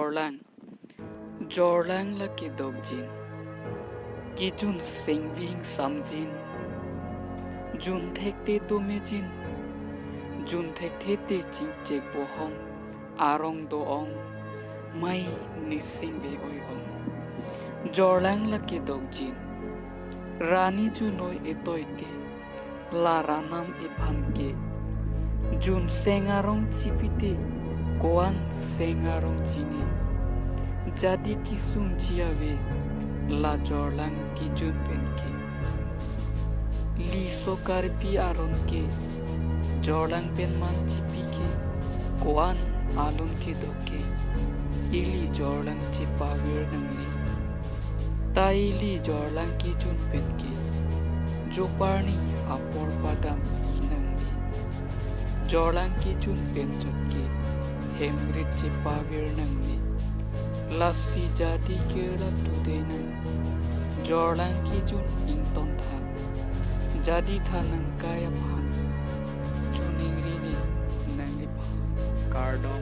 Jorlang la ki dogjin ki jun sengwing samjin jun thekte to mejin jun thekte te chingchek bohong arong do ong mai nisingve oi ong Jorlang la ki dogjin rani ju noi etoite la ranam iphamke jun sengarong chipite koan sengarong chini jadi kisung chiave la Jorlang ki jun penke li sokar pi aron ke Jorlang pen man chipike koan alon ke doke ili Jorlang chipawir nangni taili Jorlang ki jun penke joparni apor padam inangni Jorlang ki jun penchotke hemrit chipawir nangni lassi jadi kera tudena Jorlang ki jun ington tha jadi tha nang kaya phan juningri ni nangli pha kardom